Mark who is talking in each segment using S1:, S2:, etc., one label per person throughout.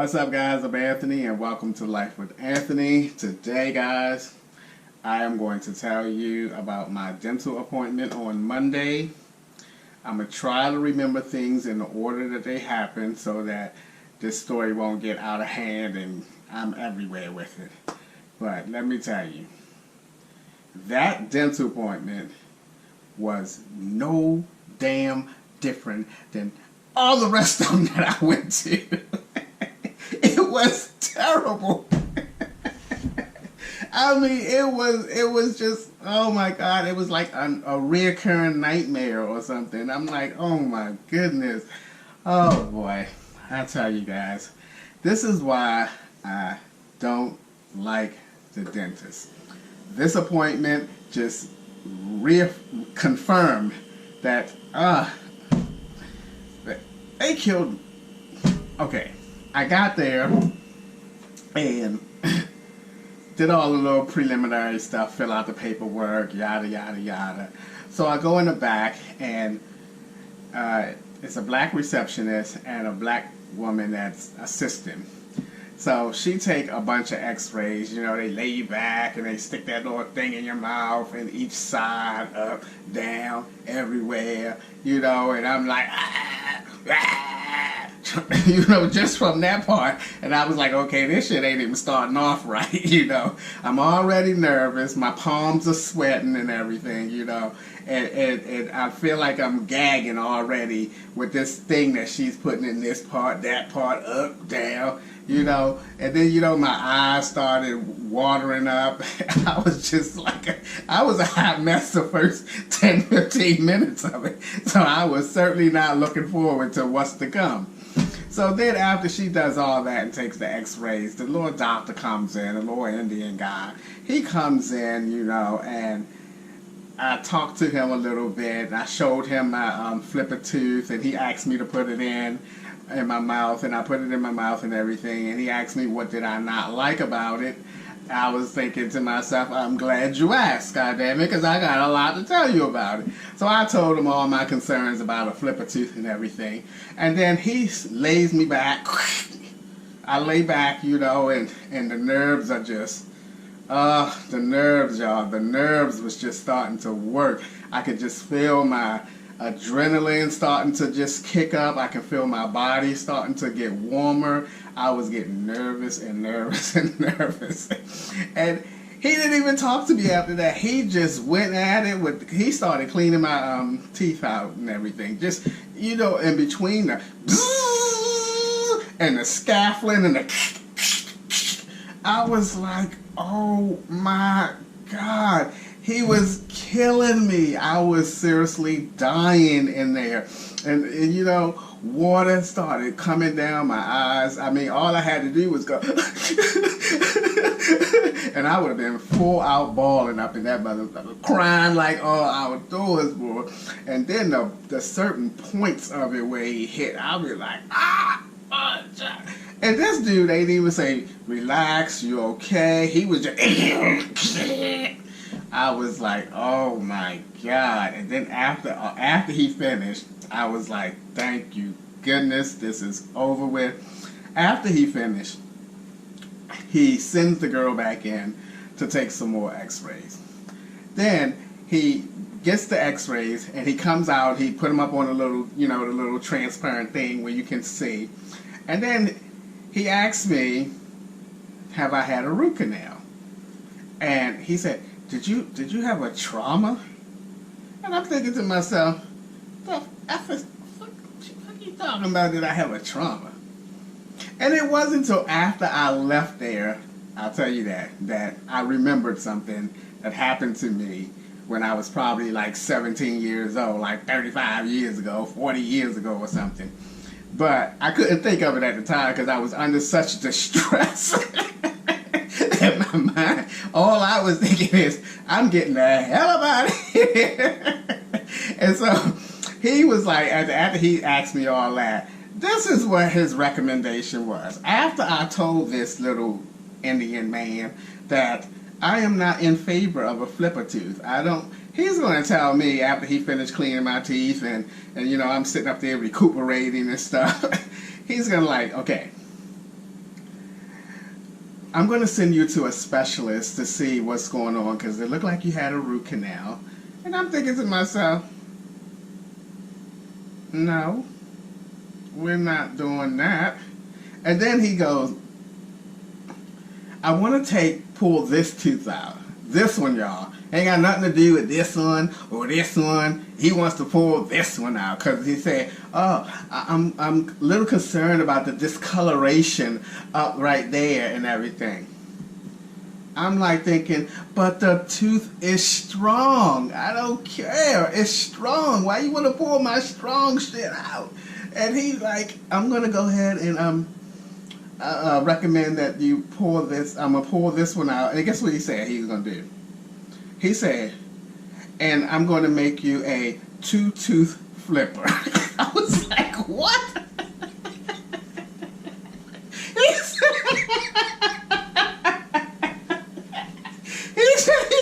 S1: What's up, guys? I'm Anthony and welcome to Life with Anthony. Today, guys, I am going to tell you about my dental appointment on Monday. I'm going to try to remember things in the order that they happen so that this story won't get out of hand and I'm everywhere with it. But let me tell you, that dental appointment was no damn different than all the rest of them that I went to. It was terrible. I mean, it was just, oh my God, it was like a reoccurring nightmare or something. I'm like, oh my goodness. Oh boy, I tell you guys, this is why I don't like the dentist. This appointment just reconfirmed that, they killed me. Okay. I got there and did all the little preliminary stuff, fill out the paperwork, yada, yada, yada. So I go in the back and it's a black receptionist and a black woman that's assisting. So she take a bunch of x-rays, you know, they lay you back and they stick that little thing in your mouth and each side, up, down, everywhere, you know, and I'm like, you know, just from that part. And I was like, okay, this shit ain't even starting off right, you know. I'm already nervous. My palms are sweating and everything, you know. And I feel like I'm gagging already with this thing that she's putting in this part, that part, up, down, you know. And then, you know, my eyes started watering up. I was just like, I was a hot mess the first 10, 15 minutes of it. So I was certainly not looking forward to what's to come. So then after she does all that and takes the x-rays, the little doctor comes in, the little Indian guy. He comes in, you know, and I talked to him a little bit. And I showed him my flipper tooth, and he asked me to put it in my mouth, and I put it in my mouth and everything. And he asked me what did I not like about it. I was thinking to myself, I'm glad you asked, goddammit, because I got a lot to tell you about it. So I told him all my concerns about a flipper tooth and everything. And then he lays me back. I lay back, you know, and the nerves are just, the nerves, y'all. The nerves was just starting to work. I could just feel my adrenaline starting to just kick up. I can feel my body starting to get warmer. I was getting nervous and nervous and nervous. And he didn't even talk to me after that. He just went at it with, he started cleaning my teeth out and everything. Just, you know, in between the and the scaffling and the I was like, oh my God. He was killing me. I was seriously dying in there. And you know, water started coming down my eyes. I mean, all I had to do was go. And I would have been full out bawling up in that motherfucker, crying like all outdoors, boy. And then the certain points of it where he hit, I'll be like, and this dude ain't even say, relax, you okay? He was just, I was like, oh my God. And then after he finished, I was like, thank you, goodness, this is over with. After he finished, he sends the girl back in to take some more x-rays. Then he gets the x-rays and he comes out, he put them up on a little, you know, the little transparent thing where you can see. And then he asked me, have I had a root canal? And he said, did you have a trauma? And I'm thinking to myself, the F is, what you talking about, did I have a trauma? And it wasn't until after I left there, I'll tell you that I remembered something that happened to me when I was probably like 17 years old, like 35 years ago, 40 years ago or something. But I couldn't think of it at the time because I was under such distress. In my mind, all I was thinking is, I'm getting the hell up out of here. And so he was like, after he asked me all that, this is what his recommendation was. After I told this little Indian man that I am not in favor of a flipper tooth, he's going to tell me after he finished cleaning my teeth and you know, I'm sitting up there recuperating and stuff, he's going to like, okay, I'm going to send you to a specialist to see what's going on because it looked like you had a root canal. And I'm thinking to myself, no, we're not doing that. And then he goes, I want to pull this tooth out. This one, y'all. Ain't got nothing to do with this one or this one. He wants to pull this one out because he said, oh, I'm a little concerned about the discoloration up right there and everything. I'm like thinking, but the tooth is strong. I don't care. It's strong. Why you want to pull my strong shit out? And he's like, I'm going to go ahead and recommend that you pull this. I'm going to pull this one out. And guess what he said he was going to do? He said, and I'm going to make you a 2-tooth flipper. I was like, what? He said, he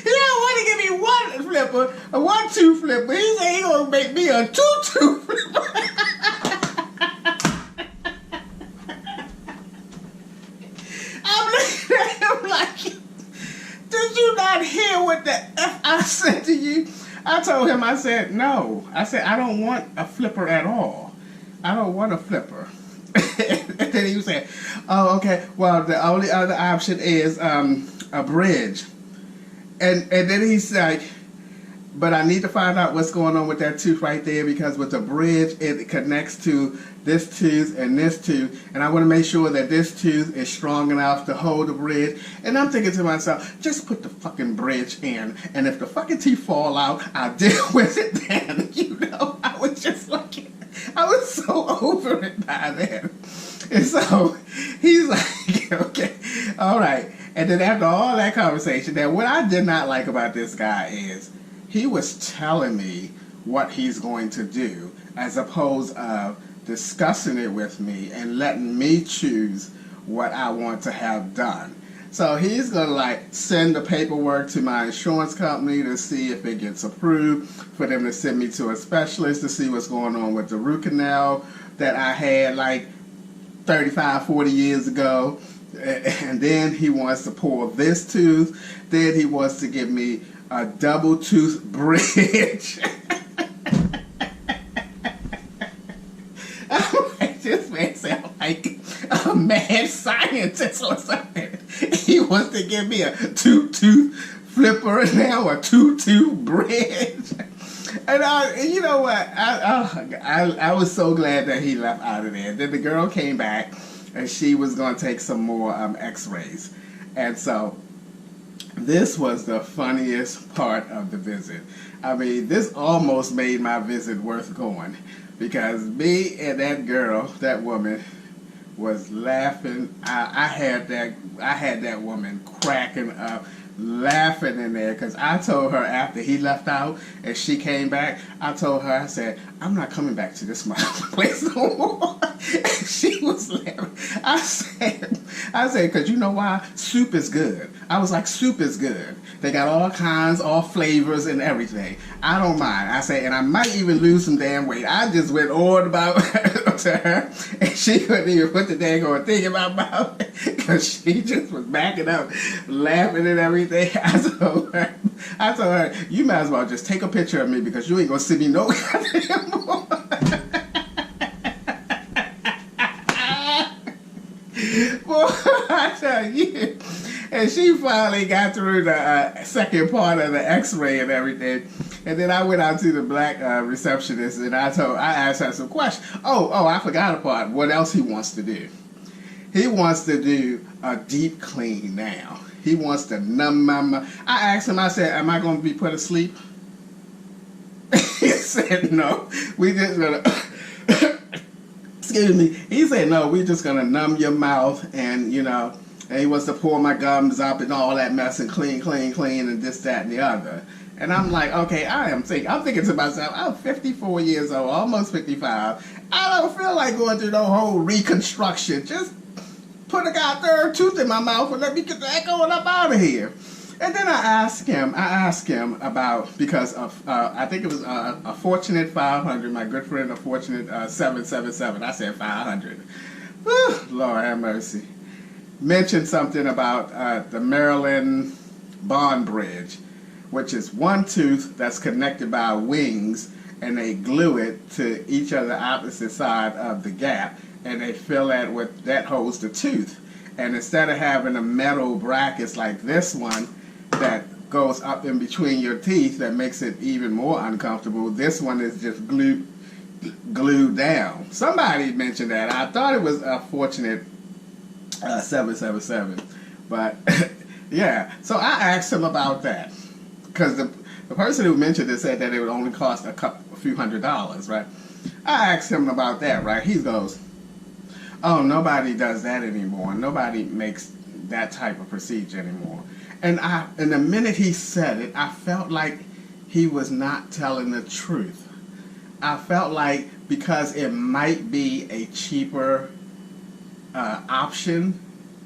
S1: don't want to give me one flipper, a 1-tooth flipper. He said he going to make me a 2-tooth flipper. Did you not hear what the F I said to you? I told him, I said, no. I said, I don't want a flipper at all. I don't want a flipper. And then he said, oh, okay, well, the only other option is a bridge. And then he's like, but I need to find out what's going on with that tooth right there because with the bridge, it connects to this tooth and this tooth. And I want to make sure that this tooth is strong enough to hold the bridge. And I'm thinking to myself, just put the fucking bridge in. And if the fucking teeth fall out, I'll deal with it then. You know, I was just like, I was so over it by then. And so he's like, okay, all right. And then after all that conversation, then what I did not like about this guy is he was telling me what he's going to do as opposed to discussing it with me and letting me choose what I want to have done. So he's going to like send the paperwork to my insurance company to see if it gets approved, for them to send me to a specialist to see what's going on with the root canal that I had like 35, 40 years ago. And then he wants to pull this tooth. Then he wants to give me a double tooth bridge. This man sounds like a mad scientist or something. He wants to give me a 2-tooth flipper now, a 2-tooth bridge. And you know what? I was so glad that he left out of there. Then the girl came back and she was going to take some more x-rays. And so this was the funniest part of the visit. I mean, this almost made my visit worth going because me and that girl, that woman, was laughing. I had that woman cracking up, laughing in there because I told her after he left out and she came back, I told her, I said, I'm not coming back to this place no more. And she was laughing. I said, because you know why? Soup is good. I was like, soup is good. They got all kinds, all flavors and everything. I don't mind. I said, and I might even lose some damn weight. I just went on about to her, and she couldn't even put the dang on thing in my mouth because she just was backing up, laughing and everything. I told her, you might as well just take a picture of me because you ain't gonna see me no goddamn more. Boy, I tell you. And she finally got through the second part of the x-ray and everything. And then I went out to the black receptionist and I asked her some questions. Oh, I forgot a part. What else he wants to do? He wants to do a deep clean now. He wants to numb my mouth. I asked him, I said, am I going to be put asleep? He said, no. We just going to... Excuse me. He said, no, we're just going to numb your mouth and, you know, and he wants to pull my gums up and all that mess and clean and this, that, and the other. And I'm like, okay, I'm thinking to myself, I'm 54 years old, almost 55. I don't feel like going through the whole reconstruction. Just put a third tooth in my mouth and let me get that going up out of here. And then I asked him about, because of, I think it was a Fortunate 500, my good friend, a Fortunate 777. I said 500. Whew, Lord have mercy. Mentioned something about the Maryland Bond Bridge, which is one tooth that's connected by wings, and they glue it to each other opposite side of the gap, and they fill that with, that holds the tooth. And instead of having a metal brackets like this one that goes up in between your teeth that makes it even more uncomfortable, this one is just glued down. Somebody mentioned that. I thought it was a Fortunate 777, but yeah. So I asked him about that, because the person who mentioned it said that it would only cost a few $100s, right? I asked him about that, right? He goes, "Oh, nobody does that anymore. Nobody makes that type of procedure anymore." And the minute he said it, I felt like he was not telling the truth. I felt like, because it might be a cheaper option,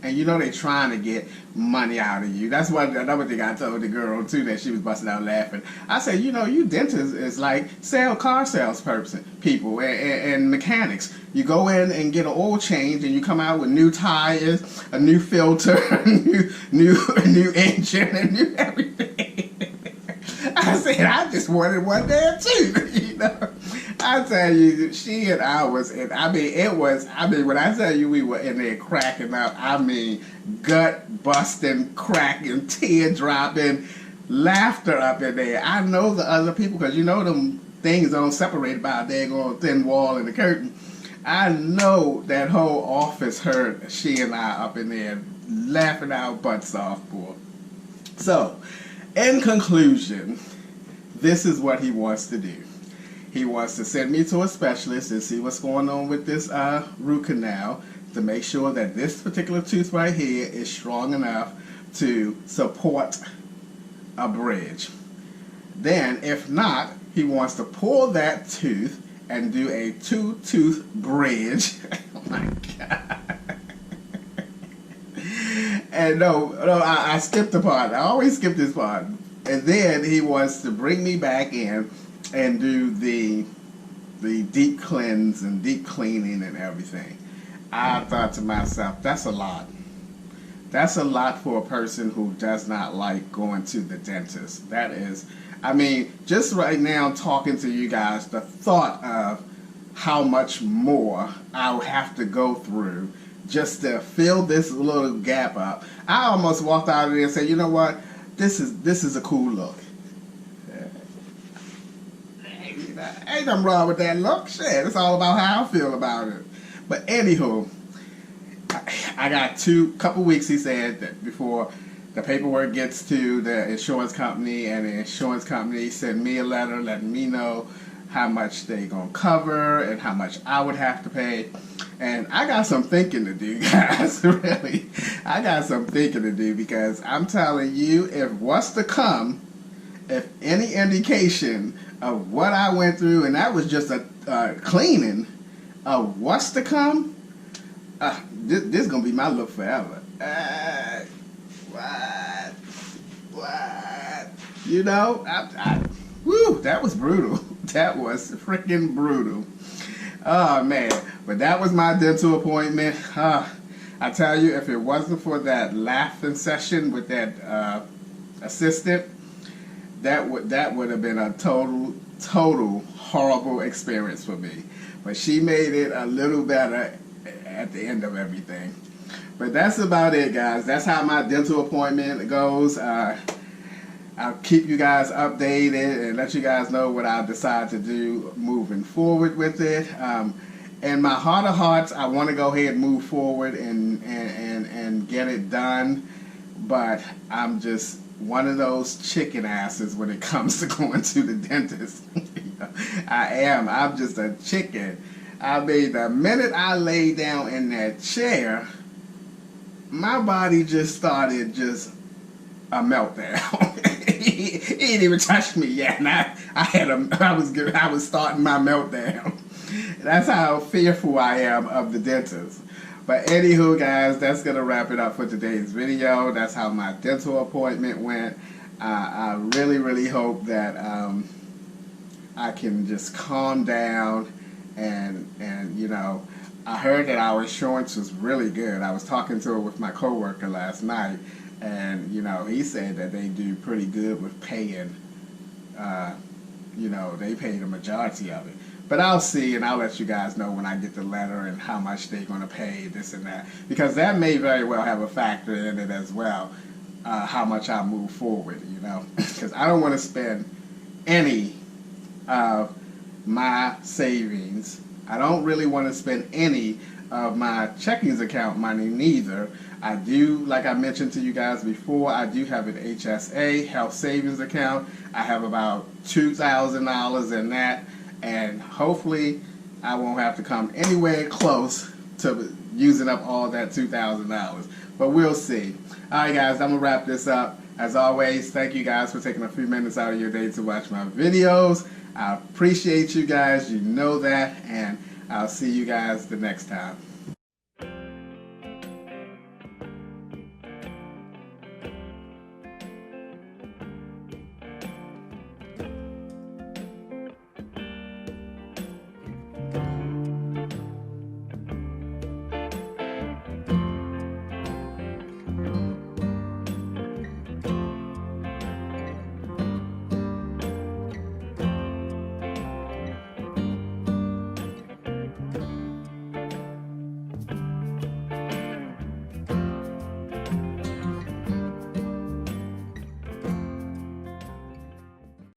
S1: and you know they're trying to get money out of you. That's another thing I told the girl too, that she was busting out laughing. I said, you know, you dentists is like car salesperson people and mechanics. You go in and get an oil change, and you come out with new tires, a new filter, new engine, and new everything. I said, I just wanted one there too, you know. I tell you, she and I was, and I mean, when I tell you we were in there cracking up, I mean, gut busting, cracking, tear dropping, laughter up in there. I know the other people, because you know them things don't separate by a daggone thin wall and the curtain. I know that whole office heard she and I up in there laughing our butts off, boy. So, in conclusion, this is what he wants to do. He wants to send me to a specialist and see what's going on with this root canal, to make sure that this particular tooth right here is strong enough to support a bridge. Then, if not, he wants to pull that tooth and do a 2-tooth bridge. Oh my God. And no, I skipped the part. I always skip this part. And then he wants to bring me back in and do the deep cleanse and deep cleaning and everything. I thought to myself, that's a lot. That's a lot for a person who does not like going to the dentist. That is, I mean, just right now talking to you guys, the thought of how much more I'll have to go through just to fill this little gap up. I almost walked out of there and said, you know what, this is a cool look. Ain't nothing wrong with that look. Shit, it's all about how I feel about it. But anywho, I got couple weeks, he said, that before the paperwork gets to the insurance company, and the insurance company send me a letter letting me know how much they gonna cover and how much I would have to pay. And I got some thinking to do, guys. Really, I got some thinking to do, because I'm telling you, if what's to come, if any indication of what I went through, and that was just a cleaning of what's to come, this is gonna be my look forever. What? You know, woo, that was brutal. That was freaking brutal. Oh man, but that was my dental appointment. I tell you, if it wasn't for that laughing session with that assistant, that would have been a total horrible experience for me. But she made it a little better at the end of everything. But that's about it, guys. That's how my dental appointment goes. I'll keep you guys updated and let you guys know what I decide to do moving forward with it. In my heart of hearts, I want to go ahead and move forward and get it done. But I'm just one of those chicken asses when it comes to going to the dentist. I'm just a chicken. I mean, the minute I lay down in that chair, my body just started a meltdown. He didn't even touch me yet, and I was starting my meltdown. That's how fearful I am of the dentist. But anywho, guys, that's going to wrap it up for today's video. That's how my dental appointment went. I really, really hope that I can just calm down and you know, I heard that our insurance was really good. I was talking to it with my coworker last night, and you know, he said that they do pretty good with paying. You know, they pay the majority of it. But I'll see, and I'll let you guys know when I get the letter and how much they're going to pay, this and that. Because that may very well have a factor in it as well, how much I move forward, you know. Because I don't want to spend any of my savings. I don't really want to spend any of my checkings account money neither. I do, like I mentioned to you guys before, I do have an HSA, health savings account. I have about $2,000 in that, and hopefully I won't have to come anywhere close to using up all that $2,000. But we'll see. Alright guys, I'm going to wrap this up. As always, thank you guys for taking a few minutes out of your day to watch my videos. I appreciate you guys, you know that, and I'll see you guys the next time.